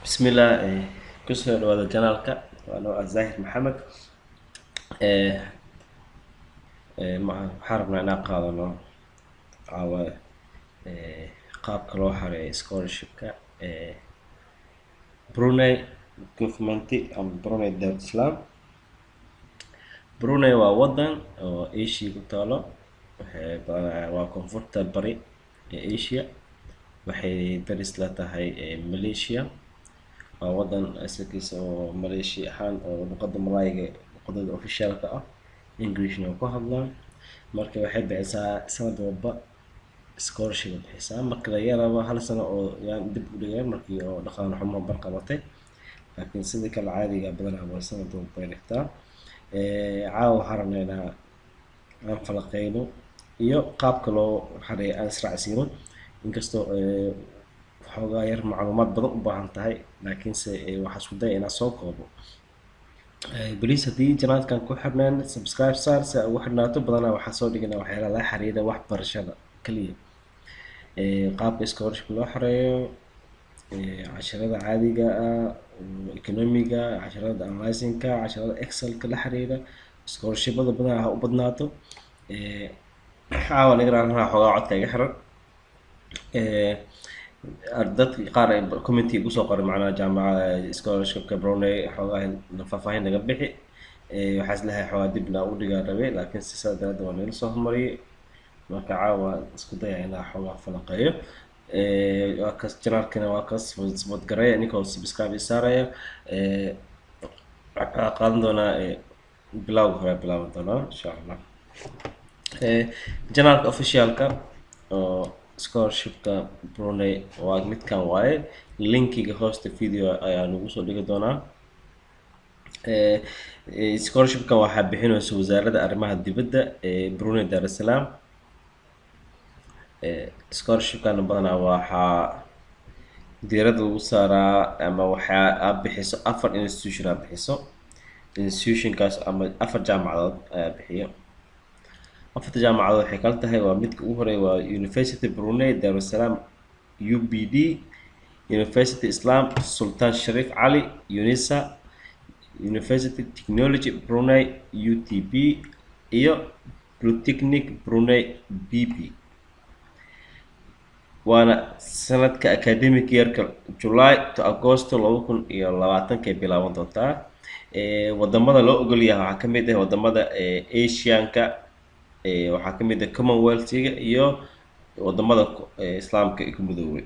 بسم الله kusoo dhawaada janaalka waa noo Zahir Maxamed waxaan rabnaa inaan qaadano caawa qaabka loo xareeyo scholarshipka Brunei Government ama Brunei Darussalam. Brunei waa wadan oo Asia ku taalo, waa koonfurta bari ee Asia, waxay daris la tahay Malaysia. waa wadan asalkiisa oo Malaysia ahaan oo luqadda Malayga luqadda officialka ah, Englishna ku hadlaan. marka waxay bixisaa sanad walba scholarship bixisaa. marka la yaraba hal sano oo yaan dib u dhigay markii oo dhaqaale xumo barqabatay, laakiin sidii kale caadiga badanaa waa sanad walba ay dhigtaa. caawa waxaan rabnaa inaan falaqeyno iyo qaabka loo xareeyo aan israacsiino, inkastoo xoogaa yar macluumaad badan u baahan tahay, laakiinse waxaan isku daya inaan soo koobo. baliis haddii janaalkan ku xirnaan subscribe saar si aad ugu xirnaato. badanaa waxaa soo dhiganaa waxyaala la xiriira waxbarashada kaliya, qaabka scholarship loo xareeyo, casharada caadiga ah, economiga, casharada analyzingka, casharada excelka la xiriira. scholarshipada badanaa ha u badnaato. caawa naga raarnaa xoogaa codka iga xiran. dadka qaar ay community ugu soo qoray macnaha jaamacada scholarshipka Brunei xoogaa faahfaahin naga bixi. waxaa islahay xoogaa dibna u dhigaa rabay, laakiin si saa daraaddeed waa nala soo hormariyay. marka caawa isku daya inaa xoogaa falaqeeyo. waa kas janaalkana waa kas support gareeya ninkoo subscribe saaraya. waxaa qaadan doonaa bilowga hore bilaaban doonaa insha Allah. janaalka officialka oo scholarshipka Brunei waa midkan waaye. linkiga hoosta video ayaa lagu soo dhigi doonaa. scholarshipkan waxaa bixinaysa wasaaradda arrimaha dibadda ee Brunei Darussalam. scholarshipkan badanaa waxaa diiradda lagu saaraa ama waxaa aad bixiso 4 institution aad bixiso. institutionkaas ama 4 jaamacadood ayaa bixiyo. 4 jaamacadood waxay kala tahay waa midka ugu horeeya waa University Brunei Darussalam UBD, University Islam Sultan Sharif Ali UNISA, University Technology Brunei UTB iyo Polytechnic Brunei BB. waana sanadka academic yearka July to August 2020 ay bilaaban doontaa. wadamada loo ogol yahay waxaa ka mid ah wadamada Asianka, waxaa ka mid ah Commonwealth-ga iyo wadamada Islaamka ay ku midoobay.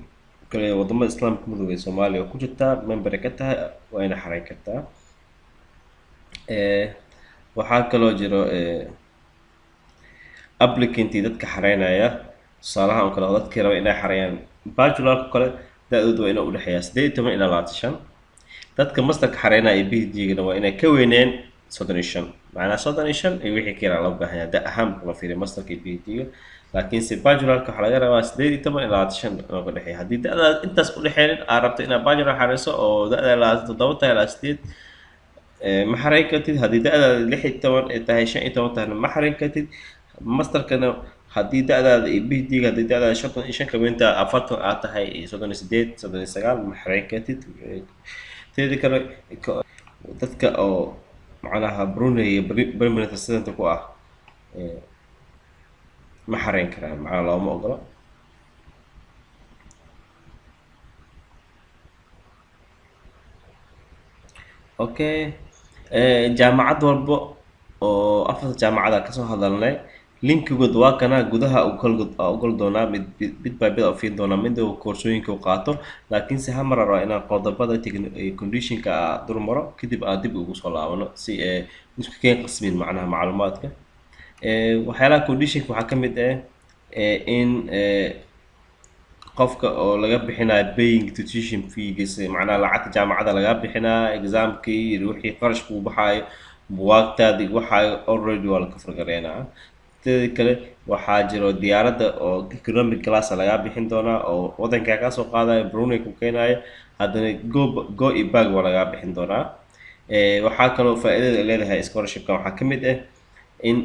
kale wadamada Islaamka ku midoobay Soomaaliya oo ku jirta member ka tahay waa ina xareyn kartaa. waxaa kaloo jiro applicant dadka xareynaya. tusaalaha oo kale dadkii raba inay xareeyaan bachelor kale da'doodu waa inay u dhaxeeyaa 18 ilaa 25. dadka masterka xareynaya PhD-gana waa inay ka weyneen 35. macnaha 35 iyo wixii kale loo baahan yahay ahaan la fiiriyo masterka iyo PhD-ga. laakiin si bachelorka waxaa laga rabaa 18 ilaa 25 oo ka dhaxeeya. haddii da'daad intaas u dhaxeeynin aad rabto inaad bachelor xareyso oo da'daada 7 tahay ilaa 8 ma xareyn kartid. haddii da'daada 16 tahay 15 tahayna ma xareyn kartid. masterkana haddii da'daada iyo PhD-ga haddii da'daada 55 ka weynta 40 aad tahay 38 39 ma xareyn kartid. teeda kale dadka oo macnaha Brunei permanent resident ku ah ma xareyn karaan, macnaha looma ogola. okay. jaamacad walba oo 4 jaamacada ka soo hadalnay linkigood waa kana gudaha u ogol doonaa mid by mid fiin doonaa mid oo koorsooyinka uu qaato. laakiin si hamar ah inaan qodobada conditionka dul maro kadib aan dib ugu soo laabano si isku keen qasmin macnaha macluumaadka. waxyaalaha conditionka waxaa ka mid ah in qofka oo laga bixinayo paying tuition fees, macnaha lacagta jaamacada laga bixinayo examkii iyo wixii qarashku u baxayo buugaagtaadii waxaa already waa la ka fargareynaa. teeda kale waxaa jiro diyaaradda oo economic class laga bixin doonaa oo wadanka ka soo qaadayo Brunei ku keenayo, haddana go iyo bag waa laga bixin doonaa. waxaa kaloo faa'iidada leedahay scholarshipka waxaa ka mid ah in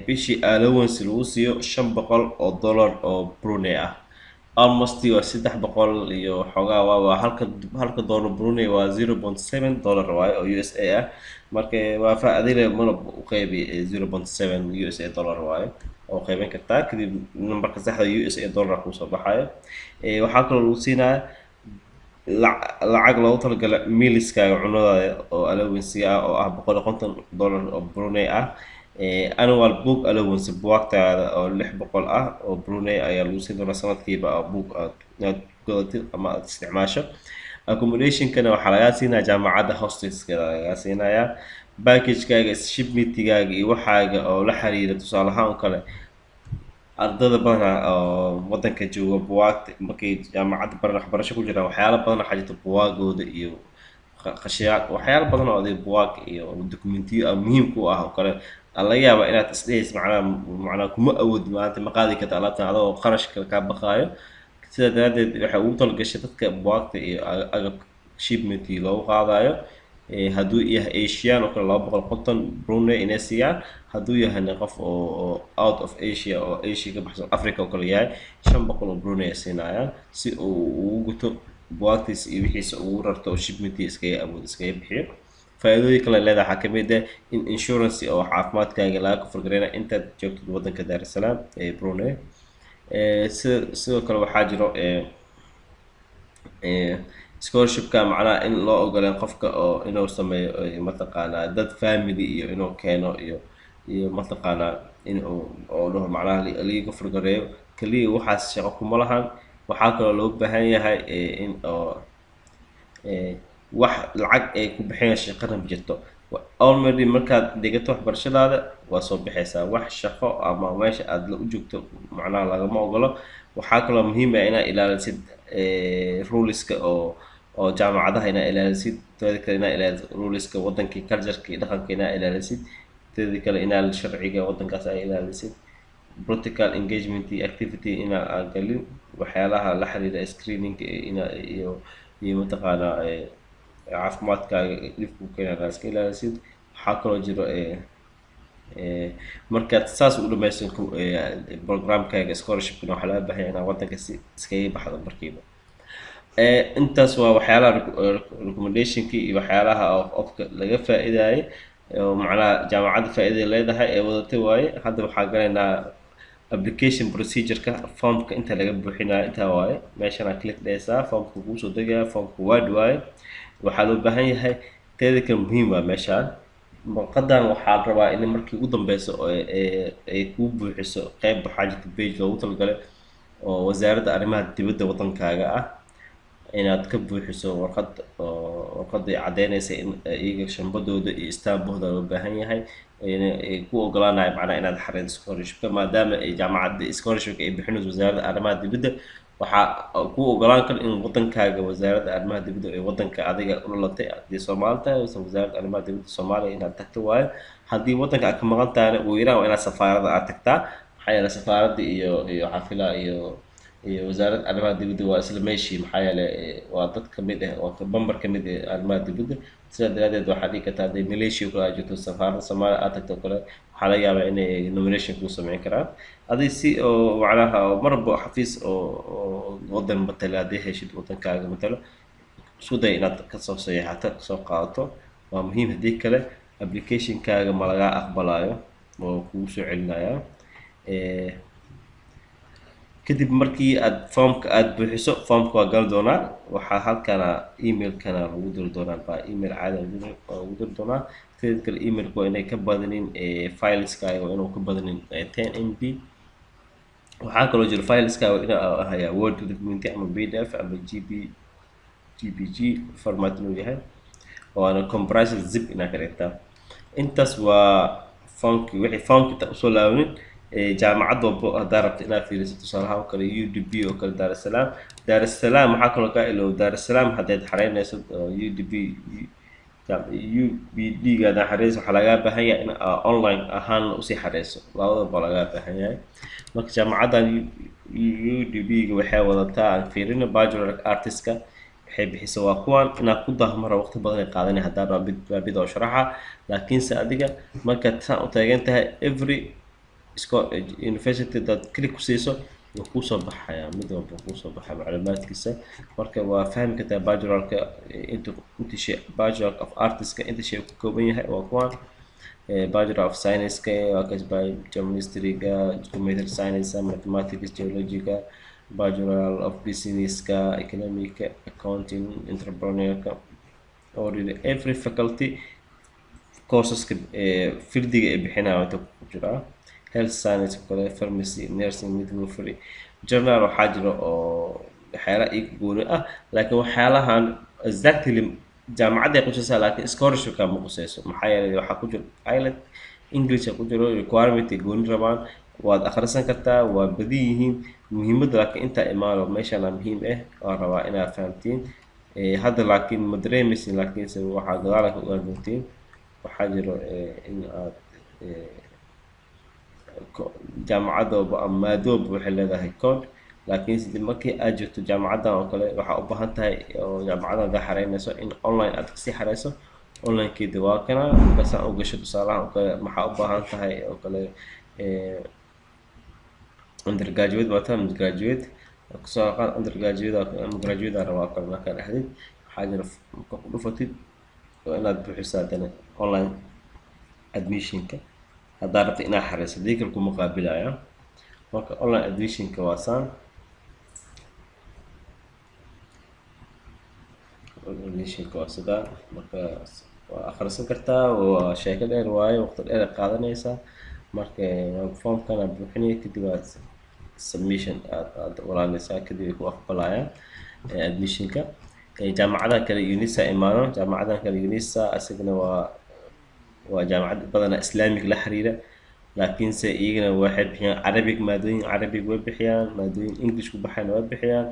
bishii allowance lagu siiyo $500 oo Brunei ah almost waa 300 iyo xoogaa waa halka dollar Brunei waa 0.7 dollar waaye oo USA ah. marka waa faa'iido mana u qeybi 0.7 USA dollar waaye oo qeyban kartaa kadib numberka saxda USA dollar ku soo baxayo. waxaa kaloo lagu siinaya lacag loogu talagalay mealskaaga cunadaada oo allowance ah oo ah $150 oo Brunei ah. annual book allowance buugtaada oo 600 ah oo Brunei ayaa lagu siin doonaa sanadkiiba book aad gadatid ama aad isticmaasho. accommodationkana waxaa lagaa siinaya jaamacadda hostelskeeda lagaa siinaya. packagekaaga shipmentigaaga iyo waxaaga oo la xiriira tusaale ahaan oo kale ardada badanaa oo wadanka jooga buwaagta markay jaamacadda waxbarasho ku jiraan waxyaalo badan waxaa jirta buwaagooda iyo qashiyaad waxyaalo badan oo buwaag iyo dokumentiyo muhiim ku ah oo kale laga yaabaa inaad isdhehaysa macnaa kuma awoodi maanta ma qaadi karta alaabtan adoo qarashka kaa baqaayo. sidaa daraadeed waxay ugu talagashay dadka buwaagta iyo agabka shipmentii loogu qaadayo. hadduu yahay Asian oo kale 250 Brunei inay siiyaan. hadduu yahayna qof oo out of Asia oo Asia ka baxsan Africa oo kale yahay 500 oo Brunei siinayaan si uu ugu guto buwaagtiisa iyo wixiisa ugu rarto oo shipmentii iskaga bixiyo. faa'iidooyin kale leedahay waxaa ka mid ah in insurance oo caafimaadkaaga laga kufurgareynaya intaad joogto wadanka Dar es Salaam ee Brunei. sidoo kale waxaa jiro scholarshipka macnaha in loo ogoleen qofka oo inuu sameeyo mataqaanaa dad family iyo inuu keeno iyo mataqaanaa inuu oo dhaho macnaha liiga furgareeyo kaliya waxaas shaqo kuma lahan. waxaa kaloo loo baahan yahay in oo wax lacag ay ku bixinayso shaqana ma jirto. already markaad dhigato waxbarashadaada waa soo bixaysaa wax shaqo ama meesha aad u joogto macnaha lagama ogolo. waxaa kaloo muhiim ah inaad ilaalisid ruleska oo jaamacadaha inaad ilaalisid. teeda kale inaad ilaalisid ruleska wadankii cultureka iyo dhaqanka inaad ilaalisid. teeda kale inaad sharciga wadankaas ay ilaalisid. practical engagement activity inaad galin waxyaalaha la xiriira screening iyo mataqaanaa caafimaadkaaga dhibku keenaya iska ilaalisid. waxaa kaloo jiro markaad saas u dhamaysan programkaaga scholarshipkana waxaa laga baahan yahay inaad wadanka iskaga baxdo markiiba. intaas waa waxyaalaha recommendationkii iyo waxyaalaha qofka laga faa'iidaayay oo macnaha jaamacadda faa'iidada leedahay ee wadatay waaye. hadda waxaa galaynaa application procedure-ka formka inta laga buuxinayo intaa waaye. meeshana click dhaysaa formka kuu soo degaya formka word waaye. waxaa loo baahan yahay teeda kale muhiim waa meeshaan warqadan waxaa rabaa in markii ugu dambeyso ay kuu buuxiso qayb waxaa jirta page loogu talagalay oo wasaaradda arrimaha dibadda wadankaaga ah inaad ka buuxiso warqadda cadeynaysa in iyaga shambadooda iyo istaambooda loo baahan yahay ay ku ogolaanayo macnaha inaad xareyso scholarshipka maadaama ay jaamacadda scholarshipka ay bixinayso wasaaradda arrimaha dibadda. waxaa ku ogolaan kara in wadankaaga wasaaradda arrimaha dibadda ee wadanka adiga u dhalatay haddii Soomaali tahay wasaaradda arrimaha dibadda Soomaaliya inaad tagto waayo. haddii wadanka aad ka maqan tahayna ugu yaraan waa inaad safaaradda aad tagtaa. maxaa yeelay safaaradda iyo xafila iyo wasaaradda arrimaha dibadda waa isla meeshii maxaa yeelay waa dad ka mid ah oo bambar ka mid ah arrimaha dibadda. sidaa daraadeed waxaa dhici karta haddii Malaysia kale aad joogto safaaradda Soomaaliya aad tagto kale waxaa laga yaabaa inay nomination kuu sameyn karaan. adii si oo macnaha marba xafiis oo wadan matala haddii heshid wadankaaga matalo isku day inaad kasoo saxiixato kasoo qaadato waa muhiim. haddii kale applicationkaaga ma laga aqbalayo oo kugu soo celinaya. kadib markii aad formka aad buuxiso formka waa gal doonaa. waxaa halkana emailkana lagu diri doonaa baa email caadi lagu diri doonaa. teeda kale emailka waa inay ka badanin fileskaaga waa inuu ka badanin 10 MB. waxaa kaloo jira fileskaaga inuu ahayaa word document ama PDF ama GPG format inuu yahay waana compressed zip inaad ka dhigtaa. intaas waa formkii wixii formkii usoo laabanin jaamacad walbo haddaa rabto inaad fiiriso tusaale ahaan kale UDP oo kale Dar es Salaam waxaa kaloo ka ilo Dar es Salaam haddaad xareynayso UDP UBD-gaada xareyso waxaa laga baahan yahay in online ahaan usii xareyso labadaba laga baahan yahay. marka jaamacaddan UDP-ga waxay wadataa aan fiirino bachelor artist-ka waxay bixiso waa kuwan inaad ku dahmara waqti badan ay qaadanay haddaan waa bid oo sharaxa. laakiinse adiga markaad saan u taagan tahay every university dad click ku siiso wuu kusoo baxayaa mid walba kusoo baxaya macluumaadkiisa. Marka waa fahmi kartaa bachelorka inta shay bachelor of artska inta shay ku kooban yahay waa kuwan. Bachelor of Science-ka waa kas Chemistry-ga, Computer Science, Mathematics, Geology-ga, Bachelor of Business-ka, Economic-ka, Accounting, Entrepreneur-ka, already every faculty courseska fieldiga ay bixinayaan inta ku jiraa. Health Science kale, Pharmacy, Nursing, Midwifery, Journal waxaa jira oo waxyaalaha iyaga gooni ah, laakiin waxyaalahan exactly jaamacadda ay qusaysaa laakiin scholarship-ka ma qusayso. Maxaa yeelay waxaa ku jiro IELTS, English ku jiro requirement ay gooni rabaan, waad akhrisan kartaa, waa badan yihiin. Muhiimadda laakiin intaa imaano meeshana muhiim ah waan rabaa inaad fahamtiin. Hadda laakiin ma dareemaysin, laakiinse waxaa gadaal ka ogaan doontiin. waxaa jiro in aad jaamacadooba ama maadooba waxay leedahay code, laakiin sidii markii aad joogto jaamacaddan oo kale waxaa u baahan tahay oo jaamacaddan aad xareynayso in online aad kasii xareyso. Online-keeda waa kana markaasaan u gasho tusaalahan oo kale maxaa u baahan tahay oo kale undergraduate waa tan graduate kusoo qaad undergraduate ama graduate rabaa kale markaa dhahdid waxaa jira marka ku dhufatid oo inaad buuxisaa dana online admissionka haddaad rabto inaad xareyso diikal kuma qaabilaya. marka online admissionka waa saan admissionka waa sidaa. marka waa akhrisan kartaa, waa sheeko dheer waaye, waqti dheer ay qaadanaysaa. marka formkan aad buuxinaya kadib aad submission aad walaalaysaa kadib ay ku aqbalayaan admissionka. jaamacadaha kale UNISA imaano, jaamacadaha kale UNISA asagana waa jaamacad badanaa islaamic la xiriira, laakiinse iyagana waxay bixiyaan Arabic, maadooyin Arabic way bixiyaan, maadooyin English ku baxayna way bixiyaan.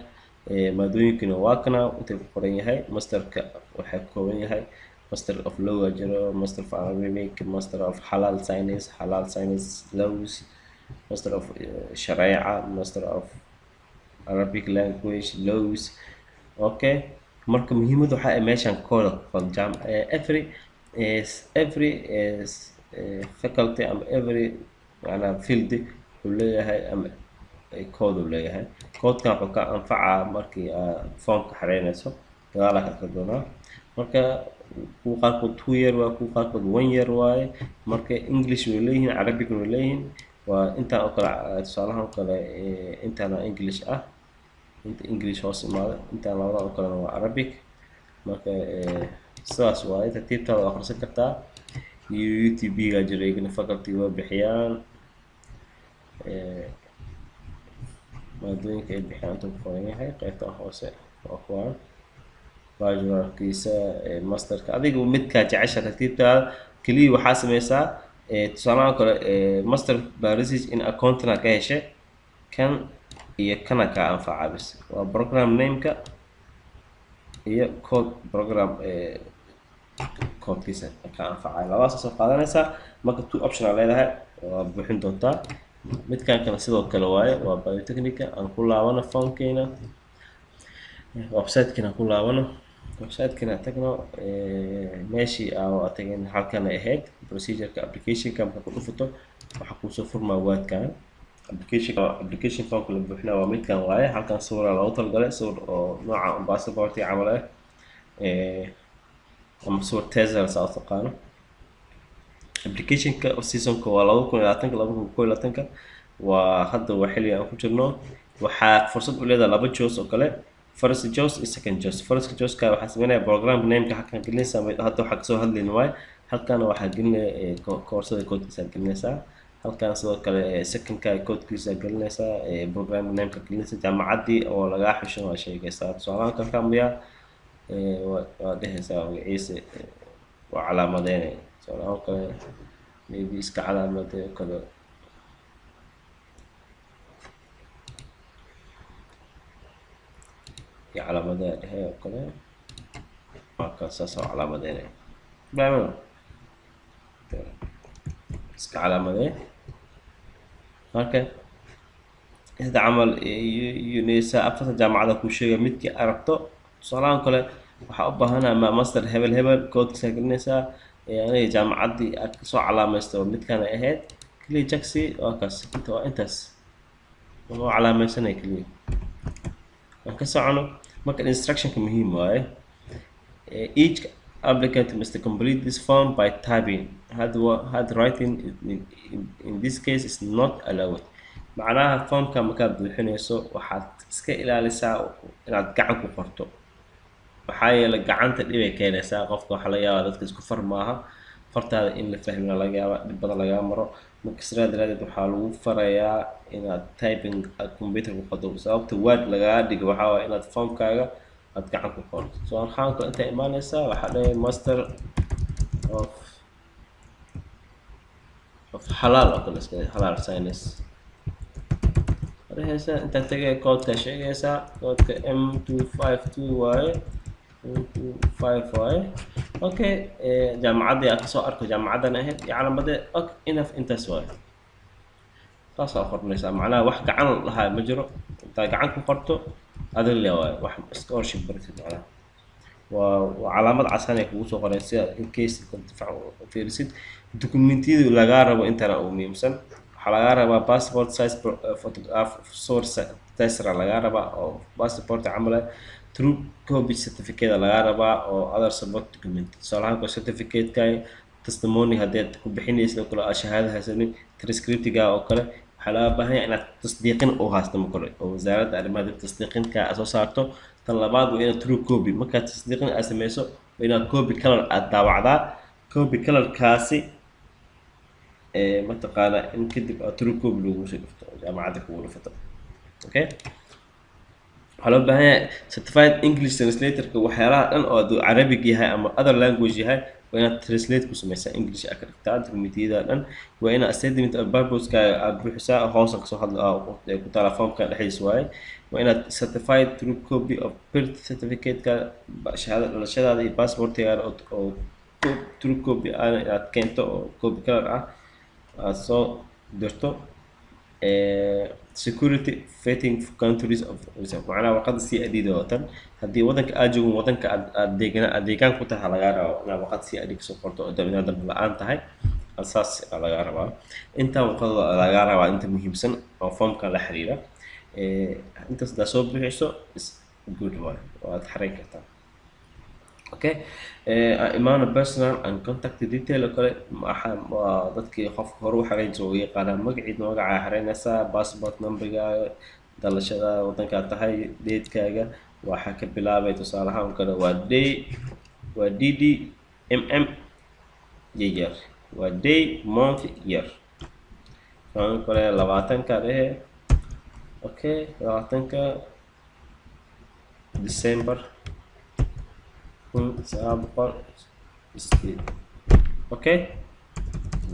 maadooyinkana waa kana inta ku qoran yahay. masterka waxay ka kooban yahay Master of Law jiro, Master of Arabic, Master of Halal Science Laws, Master of Sharia, Master of Arabic Language Laws. okay, marka muhiimadu waxa ay meeshan kooda qofan every faculty ama every macna field uu leeyahay ama code uu leeyahay. codekan wuxuu ka anfacaa markii aad formka xareynayso gadaal ka doonaa. marka ku qaarkood 2 year waa ku qaarkood 1 year waaye. marka English way leeyihiin, Arabic way leeyihiin. waa inta oo kale tusaalahan oo kale intana English ah, inta English hoos imaado, inta labada oo kale waa Arabic. marka sidaas waaye tartiibtaada waa akhrisan kartaa. UTB-ga jira iyagana faculty way bixiyaan maadooyinka ay bixiyaan inta ku qoran yahay qaybta hoose waa kuwaan bachelorkiisa masterka. adiga midkaa jecesha tartiibtaada keliya waxaa sameysaa tusaalahan kale master bachelor's in accounting ka heshay kan iyo kana ka anfaca bis waa program name-ka iyo code program codekiisa ka anfacay labadaas soo qaadanaysaa. marka two option leedahay waa buuxin doontaa. midkan kale sidoo kale waaye waa biotechnica. aan ku laabano formkeena website-keena ku laabano website-keena tagno meeshii aan tagin halkan ay ahayd procedure-ka application-ka marka ku dhufato waxa ku soo furmaa wordkan application form la buuxinaa waa midkan waaye. halkan sawir loogu talgalay sawir oo nooca passport camal ah ama sawir tazal saa taqaano. application-ka season-ka waa 2020 waa hadda waa xilli aan ku jirno. waxaa fursad u leedahay laba choice oo kale, first choice iyo second choice. first choice-ka waxaa sameynaya program name-ka halkan gelinaysaa hadda waxaa kasoo hadlayna waaye. halkan waxaa gelinaya koorsada codekiisa gelinaysaa. halkan sidoo kale second-ka codekiisa gelinaysaa program name-ka gelinaysaa. jaamacaddii oo lagaa xusho waa sheegaysaa. tusaalahan kan kambiya waa dhehaysaa magaciisa waa calaamadeynaya. tusaalahan kale maybe iska calaamadeeyo kale calaamadaha dhexe oo kale marka saas oo calaamadeynaya baaman iska calaamadee. marka hada camal UNISA afarta jaamacada ku sheega midkii aragto. tusaalahan kale waxaa u baahanahay master hebel codekiisa gelinaysaa. aniga jaamacaddii aad kasoo calaamaysto midkan ay ahayd kaliya jaksi waa kaas waa intaas. oo calaamaysanay kaliya aan ka socono marka instructionka muhiim waaye. Each applicant must complete this form by typing. Handwriting in this case is not allowed. macnaha formka markaad buuxinayso waxaad iska ilaalisaa inaad gacan ku qorto, maxaa yeelay gacanta dhibay keenaysaa qofka. waxaa laga yaabaa dadka isku far maaha, fartaada in la fahmina laga yaaba, dhib badan lagaa maro. marka sidaa daraadeed waxaa lagu farayaa inaad typing aad computer ku qorto. sababta word lagaga dhigo waxaa waaye inaad formkaaga aad gacan ku qorto. so halkaanku inta imaanaysaa waxaa leeyahay master of halal oo kale iska halal science هسه انت تلقى كود كشيء هسه كود M252 واي M25 واي اوكي. جامعة دي اكسو اركو جامعة دنا هيك يعني بده اوك انف انت سواي خلاص اخر نسا معناها واحد عن هاي مجرى انت عنكم قرطو هذا اللي واي واحد سكورشيب بريتد معناها وعلامات عسانية كوسو قريسيا ان كيس كنت في ريسيت دوكيومنتي لغا ربو انت او ميمسن waxaa laga rabaa passport size photograph source tesra laga rabaa oo passport camala true copy certificate laga rabaa oo other support document. tusaalahaan ko certificate-ka testimony haddaad ku bixinayso oo kale shahaado haysanin transcript-ga oo kale waxaa laga baahan yahay inaad tasdiiqin u haysto ma kale oo wasaaradda arrimaha tasdiiqinka soo saarto. tan labaad waa inaad true copy markaad tasdiiqin aad sameyso waa inaad copy color aad daawacdaa. copy color-kaasi mataqaana in kadib true copy lagu soo dhifto jaamacadda kugu dhifto. okay waxaa loo baahan yahay certified English translator-ka waxyaalaha dhan oo hadduu Arabic yahay ama other language yahay waa inaad translate ku sameysaa English aad ka dhigtaa documentiyada dhan. waa inaad statement of purpose-ka aad buuxisaa hoosan kasoo hadla ku taala formka dhexdiisa waaye. waa inaad certified true copy of birth certificate-ka shahaadada dhalashadaada iyo passport-kaaga oo true copy aad keento oo copy color ah aad soo dirto. security vetting countries of macnaha warqadda CID oo tan haddii wadanka aad joogin wadanka aad deegaan ku tahay laga rabo inaad warqad CID kasoo qorto oo dambe la-aan tahay asaas laga rabaa. inta warqadda laga rabaa inta muhiimsan oo formka la xiriira intaas daa soo bixiso is good way waad xareyn kartaa. okay imaana personal and contact detail oo kale waa dadkii qofka hore u xareynayso oo yaqaanaa magaciisa magaca xareynaysaa passport number-gaaga dhalashada wadanka tahay date-kaaga waxa ka bilaabay tusaale ahaan kale waa DD year waa day month year kan kale 20 ka dhehe. okay 20 December okay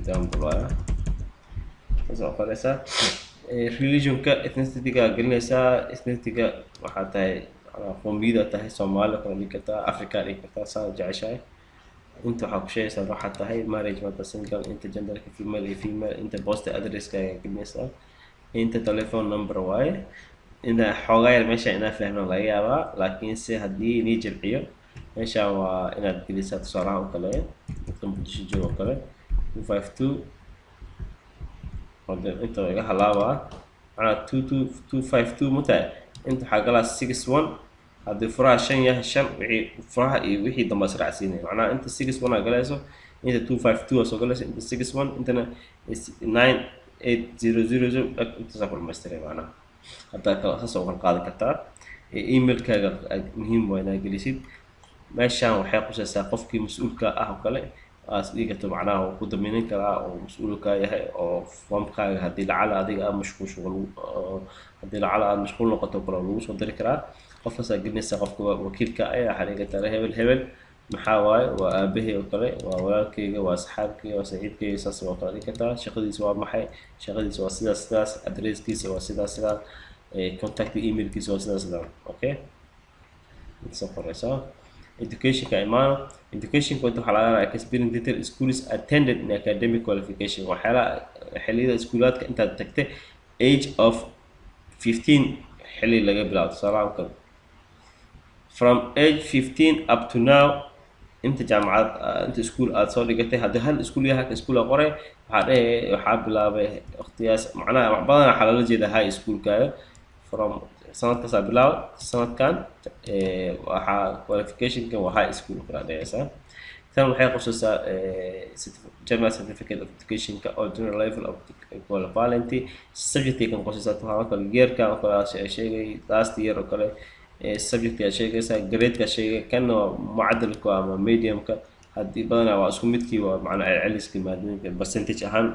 down below soo qoraysaa religion-ka ethnicity-ga gelinaysaa. ethnicity-ga waxaa tahay qoomiyada tahay Soomaali kala dhigi kartaa Africa dhigi kartaa saa jeceshahay. inta waxaa ku sheegaysaa waxaa tahay marriage mata single inta gender-ka female iyo female inta post address-ka gelinaysaa inta telephone number waaye. inta xoogaa yar meesha inaa fahmo laga yaabaa laakiinse haddii nii jilciyo meeshaan waa inaad gelisaa tusaalaha oo kale dadka muqdisho joogo oo kale 252 oo inta laga halaabaa macnaha 252 mutaa inta waxaa galaa 61 haddii furaha 5 yahay 5 wixii furaha iyo wixii dambe israacsiinaya macnaha inta 61 aa galayso inta 252 aa soo galayso inta 61 intana 98000 inta soo kulmaystiray macnaha hadda kala soo qaadi kartaa. email-kaaga muhiim waa inaad gelisid meeshaan waxay qusaysaa qofkii mas'uulka ah oo kale aad dhigato macnaha uu ku dameynin karaa oo mas'uulka yahay oo formkaaga haddii lacala adiga aad haddii lacala aad mashquul noqoto kale lagu soo diri karaa. qofkaas aad gelinaysaa qofka wakiilka ah waxaa dhiga tare hebel maxaa waaye waa aabahey oo kale waa walaalkayga waa saxaabkayga waa saaxiibkayga saas oo kale dhigi kartaa. shaqadiisa waa maxay shaqadiisa waa sidaas adresskiisa waa sidaas contact email-kiisa waa sidaas okay soo qoraysaa. education-ka imaano education-ka waxaa laga rabaa experience detail schools attended in academic qualification waxyaalaha xilliyada iskuulaadka intaad tagtay age of 15 xilli laga bilaabo tusaalahaan kale from age 15 up to now inta jaamacad inta iskuul aad soo dhigatay haddii hal iskuul yahay halka iskuul qoray waxaa bilaabay waqtigaas macnaha wax badan waxaa loola jeeda high schoolkaaga from sanadkaasaa bilaab sanadkan waxaa qualificationka waa high school kala dhehaysaa tan waxay qosaysaa general certificate of educationka oo general level of equivalency subjectay kan qosaysaa tusaale kale geerkan oo kale sheegay last year oo kale subjectka sheegaysaa grade-ka sheegay kan waa mucadalka ama medium-ka haddii badanaa waa isku midkii waa macnaa celceliska maadooyinka percentage ahaan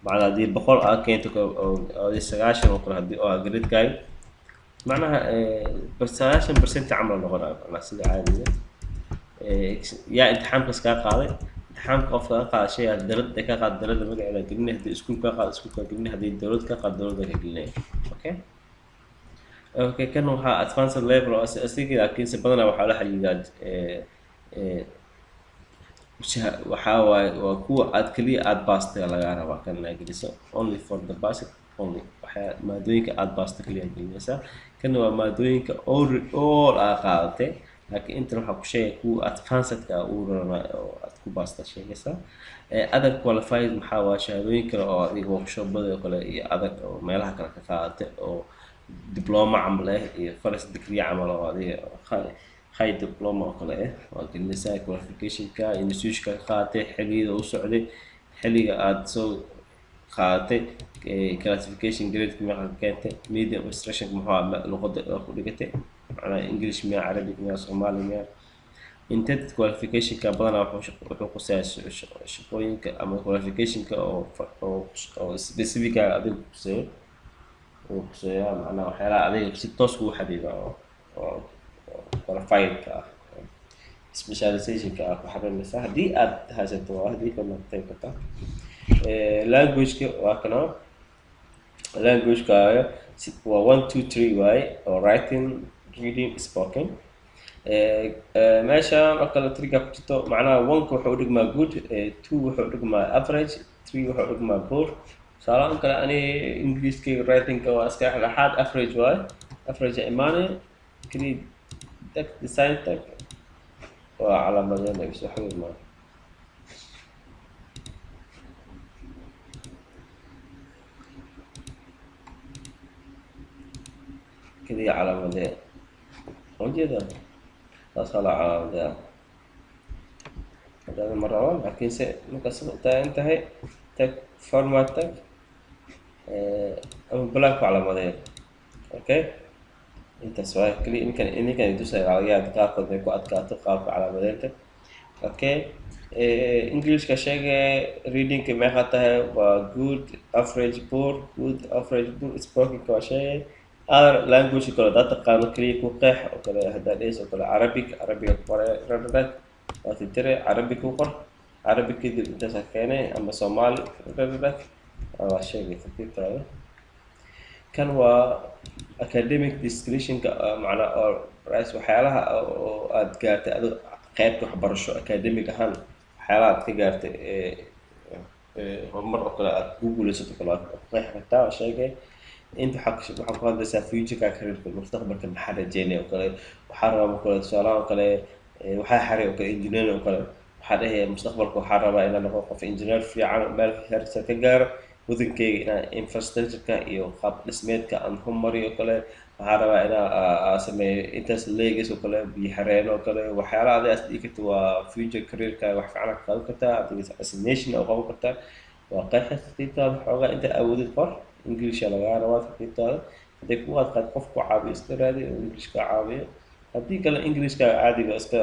macnaa haddii 100 aad keento oo 90 oo kale haddii oo grade-kaaga macnaha 90% camal noqonaya macnaa sida caadiga yaa imtixaankaas kaa qaaday imtixaanka qofka ka qaada shay aad dalada ka qaad dalada magaceeda gelinay haddii iskuul ka qaad iskuulka gelinay haddii dowlad ka qaad dowladda ka gelinay okay kan waxaa advanced level oo asiga laakiinse badanaa waxaa la xiriiraa waxaa waaye waa kuwa aad kaliya aad baastay lagaa rabaa kan inaad geliso only for the basic only waxaa maadooyinka aad baasta kaliya gelinaysaa kana waa maadooyinka all aad qaadatay laakiin intan waxaa ku sheegay kuwa advancedka uu rabaa oo aad ku baasta sheegaysaa other qualified maxaa waa shahaadooyin kale oo adiga workshopbada oo kale iyo adag oo meelaha kale ka qaadatay oo diploma camal iyo first degree camal oo adiga high diploma oo kale waa gelinaysaa qualificationka institutionka ka qaadatay xilliga u socday xilliga aad soo qaadatay classification grade maxaa keentay medium instruction maxaa luqadda ku dhigatay macnaa English miya Arabic miya Soomaali miya intended qualificationka badanaa wuxuu quseeyaa shaqooyinka ama qualificationka oo specific ah adiga quseeyaa macnaa waxyaalaha adiga si toos ugu xadiida oo qualified ah specializationka ku xarinaysa haddii aad haysato haddii kana qayb ka language-ka waa kana language-ka waa 1 2 3 waaye oo writing reading spoken meeshaan oo kale triga ku jirto macnaha 1 wuxuu u dhigmaa good 2 wuxuu u dhigmaa average 3 wuxuu u dhigmaa poor salaam kale ani English-ka writing-ka waa iska dhexdhexaad average waaye average imaanay kali tag design tag waa calaamadeen ay soo xiriirmaan كذي علامة موجودة تصل علامة هذا مرة واحدة لكن مقسم انتهي تك فورماتك بلاك علامة اوكي انت سواء كلي إن كان يدوس على قاعد بيكو أدكاتو قاعد على بدلته اوكي English كشيء reading كما خطها و good average poor good average poor spoken كشيء other language كله ده تقانو كلي كوقح أو كله هذا ليش أو كله Arabic كبره ردك وتدري Arabic كوقر Arabic كده أنت سكانه أما Somali ردك أو شيء كثير ترى كان هو academic discretion معنا أو رئيس وحالها أو أدقات قيادة وحبرشوا academic هان حالات تجارت مرة كله جوجل يسوي كله قيح بتاع شيء انت حق هذا future كارير في المستقبل كان حدا جيني وكله وحرم وكله سؤال وكله وحرق وكله انجينير وكله حدا هي مستقبلك وحرم إن أنا أوقف انجينير في عمل في هرسة كجار وذن كي أنا infrastructure كيو خاب اسميت كأن هم مري وكله حرم أنا أسمي إنتاس ليجس وكله بيحرين وكله وحياة هذا أصدقائك و future career كوحف عنك خلق كتا assassination أو قبل كتا وقيحة تيتا حاجة أنت أود الفر إنجليش على غير كتاب هذيك وقت قد قف عابي استرادي إنجليش كعابي هذيك الإنجليش كعادي بس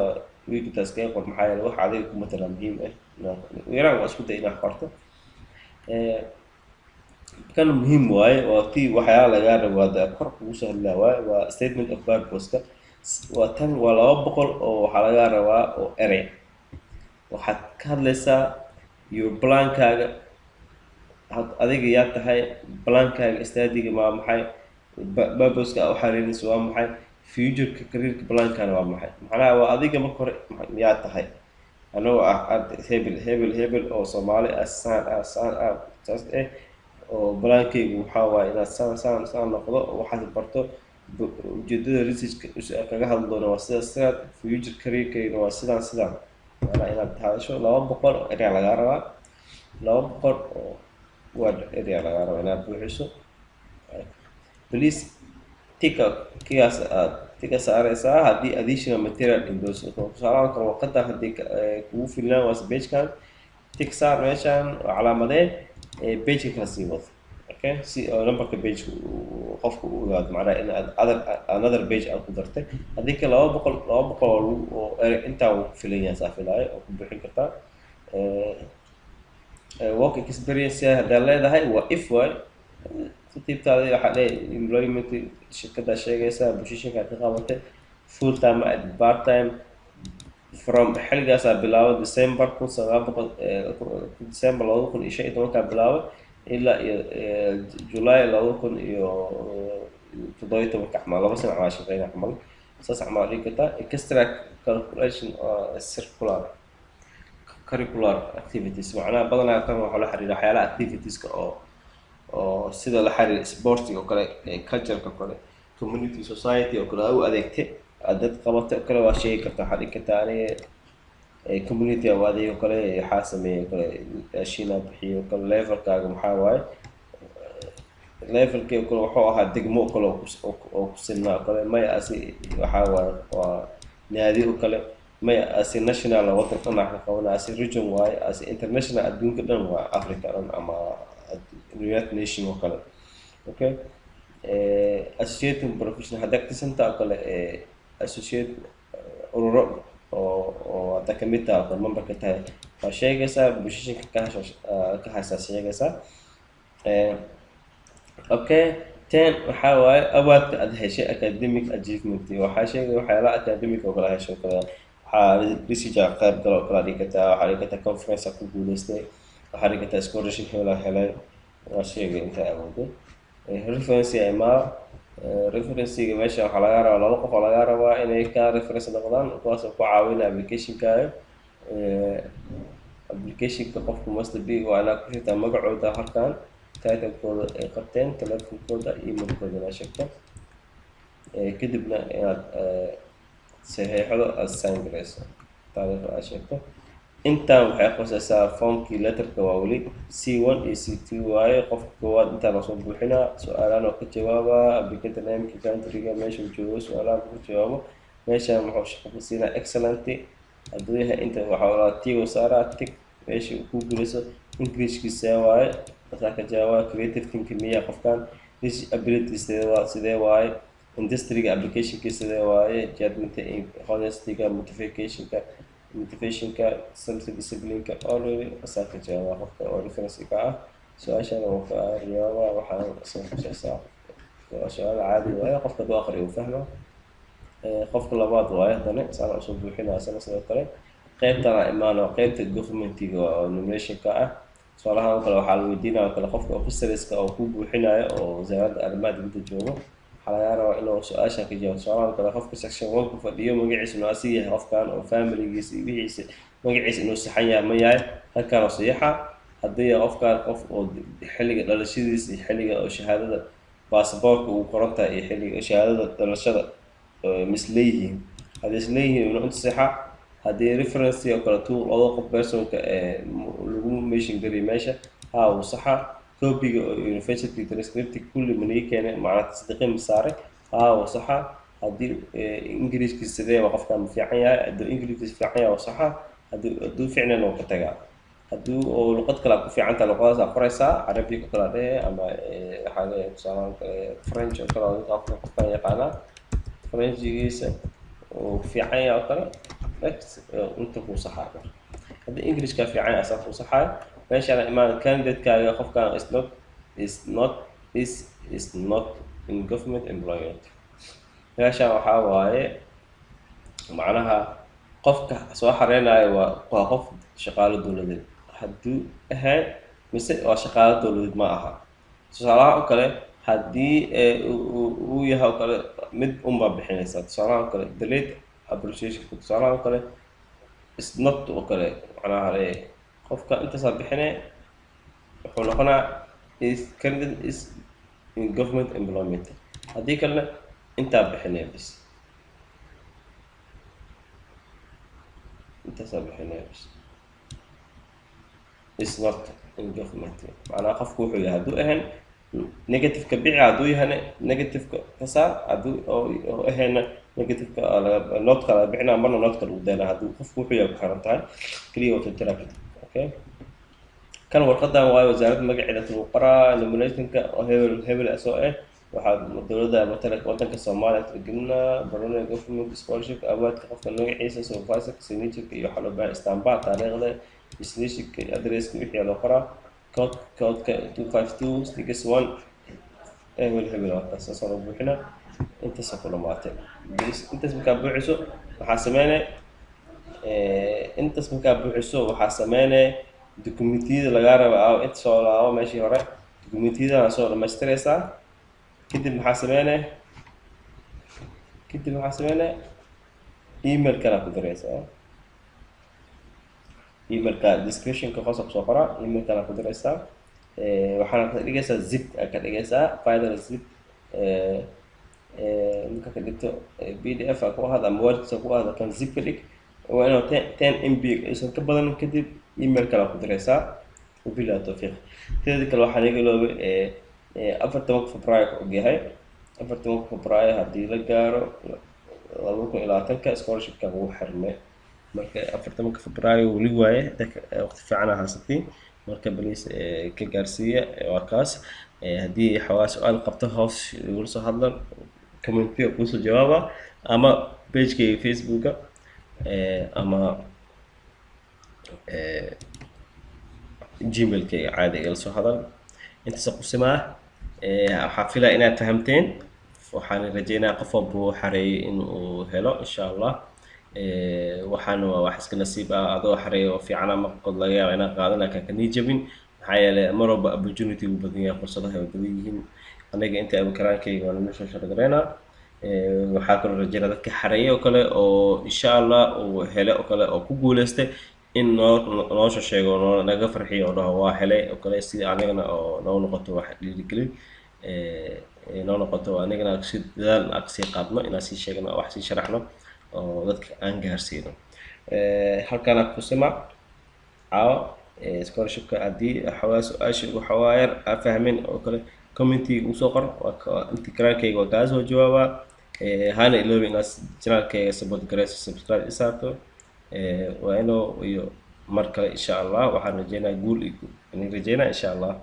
كويك تسكين قد محايا الوح عليك مثلا مهم ويران واسكت إلى حرته كان مهم واي وقتي وحياة على غير وهذا كرق وسهل لا واي وstatement of purpose وتن ولا بقول أو على غير أو أري وحكى لسا your blank adiga yaa tahay balankaaga istaadiga ma maxay baboska oo xariirinaysa waa maxay future career balankana waa maxay macnaha waa adiga marka hore yaa tahay anoo hebel oo Soomaali asaan oo balankaygu waxa waa inaad saan noqdo waxaad barto ujeedada research kaga hadlo waa sida future career-kayga waa sidaan macnaha inaad hadasho 200 oo area lagaa rabaa 200 oo word area lagaa rabaa inaad buuxiso. Please tika saaraysaa haddii additional material endorse tusaalahan kale warqadda haddii kugu filnaan waase pagekan tik saar meeshan oo calaamadee pageka kala sii wado. Okay, si oo numberka pageka qofku u ogaado macnaha in another page aad ku dartay. haddii ka 200 oo intaa uu ku filan yahay saafilaayo oo ku bixin kartaa. Work experience haddaad leedahay waa if way kutibtaada waxaa leeyahay employment shirkadda sheegaysaa positionka ka qabatay full time and part time from xilligaasaa bilaabo December 2015 bilaabo ilaa July 2017 camal 2 sano aan shaqeynaa camal saas camal dhigi kartaa. Extra calculation curricular activities macnaha badanaa kan waxaa la xiriira waxyaalaha activitieska oo sida la xiriir sportiga oo kale cultureka oo kale community society oo kale u adeegtay dad qabatay oo kale waa sheegi kartaa. waxaa dhigi kartaa aniga community oo adeeg oo kale waxaa sameeyay oo kale ashina bixiyo oo kale levelkaaga maxaa waaye levelkii oo kale wuxuu ahaa degmo oo kale oo ku sinaa oo kale may asi waxaa waaye waa naadi oo kale may asi national wadan dhan ka qabanaa asi region waaye asi international adduunka dhan waa Africa dhan ama United Nation oo kale. Okay, associate professional hadda kasanta oo kale associate ururo oo hadda ka mid ah oo memberka tahay waa sheegaysaa positionka ka haysaa sheegaysaa. Okay, 10 waxaa waaye awaadka aad heshay academic achievement waxaa sheegay waxyaalaha academic oo kale hesho kale waxaa research qayb galo oo kale dhigi kartaa. waxaa dhigi kartaa conference ku guuleystay, waxaa dhigi kartaa scholarship helay waa sheegay inta awoodo. Reference referencega meesha waxaa laga rabaa 2 qof oo laga rabaa inay ka reference noqdaan kuwaas oo ku caawinaya applicationkaaga. Applicationka qofku must be waa inaad ku xirtaa magacooda halkan titlekooda ay qabteen telefonkooda emailkooda la sheegto kadibna inaad saxiixdo aad sign garayso taariikhda aad sheegto. intaan waxay qosaysaa formkii letterka waa weli C1 iyo C2 waaye. qofka koowaad intaan soo buuxinaa su-aalahan oo ka jawaaba applicant name-ka countryga meesha uu joogo su-aalaha ku jawaabo. meeshan wuxuu shaqo ku siinaa excellent hadduu yahay inta waxaa la tigo saaraa tick meesha uu ku guulayso. Englishkiisa waaye markaa ka jawaaba. Creative thinking miya qofkan ability sidee waaye. Industry applicationka sidee waaye. Judgment honesty-ga motivationka something discipline-ka already asaa ka jawaaba qofka oo reference-ka ah. su-aashana wuu ka jawaaba waxaan soo xusaysaa su-aal caadi waaye qofka duu aqriyo fahma. qofka labaad waaye haddana sana soo buuxinaa sana sidoo kale qaybtana imaano qaybta government-iga oo nomination-ka ah. su'aalahan kale waxaa la weydiinaa kale qofka officer-iska oo ku buuxinayo oo wasaaradda arrimaha dibadda joogo waxaa laga rabaa inuu su-aashan ka jawaabo. su'aalahan kale qofka section 1 ku fadhiyo magaciisa inuu asig yahay qofkan oo family-giisa iyo wixiisa magaciisa inuu saxan yahay ma yahay halkan oo saxiixa. haddii qofkan qof oo xilliga dhalashadiisa iyo xilliga oo shahaadada baasaboorka uu qoranta iyo xilliga shahaadada dhalashada misleeyihiin haddii isleeyihiin inuu inta saxa. haddii reference oo kale tool oo qof personka lagu mention garay meesha uu saxa. copy-ga oo university transcript kulli manigi keenay macnaha sadaqin saare uu saxa. haddii ingiriiskiisa sidee qofkan fiican yahay haddii ingiriiskiisa fiican yahay saxa. haddii fiicnaan oo ka tagaa. haddii oo luqad kale ku fiican tahay luqadaas aad qoraysaa Arabic oo kale ama waxaa la yiraahdaa French oo kale qofkan yaqaana French-giisa oo fiican yahay oo kale inta ku saxaa. haddii English-ka fiican asaa ku saxaa. meeshaan imaan candidate-kaaga qofkan is not in government employment. meeshaan waxaa waaye macnaha qofka soo xareynayo waa qof shaqaale dawladeed hadduu ahayd mise waa shaqaale dawladeed ma aha. tusaalaha oo kale haddii uu yahay oo kale mid unbaa bixinaysa. tusaalaha oo kale delayed appreciation. tusaalaha oo kale is not oo kale macnaha qofka intaasaa bixinay wuxuu noqonaa candidate is in government employment. haddii kalena intaa bixinay bis intaas bixinaya bas. Is not in government macnaha qofku wuxuu yahay hadduu ahayn negative-ka bici, hadduu yahayna negative-ka ka saar, hadduu oo ahayna negative-ka notka laga bixinaa marna notka lagu daynaa, hadduu qofku wuxuu yahay ku xiran tahay keliya wata tira kadib. Okay, kan warqadan waayo wasaaradda magaceeda lagu qoraa nominationka oo hebel asoo waxaa dowladda matala wadanka Soomaaliya tixgelinaa barnaamijka government scholarship awaadka qofka magaciisa, supervisor, signature iyo waxa loo baahan istaambaa taariikhda, isniishka, addresska wixii loo qoraa, codeka 25261 hebel markaas soo loo buuxinaa. intaas ku dhamaatay. intaas markaa buuxiso waxaa sameynay dokumentiyada laga rabo inta soo laabo meeshii hore dokumentiyada soo dhamaystiraysaa. kadib maxaa sameynay email kala ku diraysaa. emailka description-ka qosab soo qora, email kala ku diraysaa. waxaana ka dhigaysaa zip ka dhigaysaa file zip marka ka dhigto pdf ku ahaada ama word ku ahaada kan zip ka dhig waa inuu 10 MB aysan ka badan. kadib email kala ku diraysaa. wabillahi tawfiiq. teeda kale waxaan iga loobay 14 Febraayo ku ogyahay 14 Febraayo haddii la gaaro 2020 scholarship-ka ugu xirmay. marka 14 Febraayo weli waaye waqti fiican haysatay. marka baliis ka gaarsiiya waa kaas. haddii xawaas su'aal qabto hoos igula soo hadlan comment-ka ku soo jawaaba ama page-ka Facebook-ka ama Gmail-ka caadi igala soo hadal. intaas qusimaa waxaa filaya inaad fahamteen. waxaan rajeynayaa qof walba uu xareeyay inuu helo insha Allah. waxaan waa wax iska nasiib ah adoo xareeyo oo fiican ama qod laga yaabo inaad qaadana ka nijabin. maxaa yeelay mar walba opportunity u badan yahay, fursadaha ay badan yihiin. aniga inta ay karaankayga waan meesha shaqadeynaa. waxaa kaloo rajeynaa dadka xareeyo oo kale oo insha Allah uu hele oo kale oo ku guuleystay in noo sheego naga farxiyo oo dhaho waa helay oo kale sidii anigana oo noo noqoto wax dhiirigelin noo noqoto anigana si dadaal aqsi qaadno inaan sii sheegno wax sii sharaxno oo dadka aan gaarsiino. halkaan ku sima caawa scholarship-ka haddii xawaas su'aasha waxa waayar fahmin oo kale community u soo qor inta karaankayga waa kaas oo jawaaba. hana iloobi inaad channel-kayga support garayso, subscribe isaarto. waa inuu iyo mar kale insha Allah waxaan rajeynayaa guul iyo insha Allah.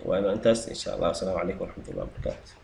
waa inuu intaas insha Allah. Assalaamu calaykum waraxmatullahi wabarakaatuh.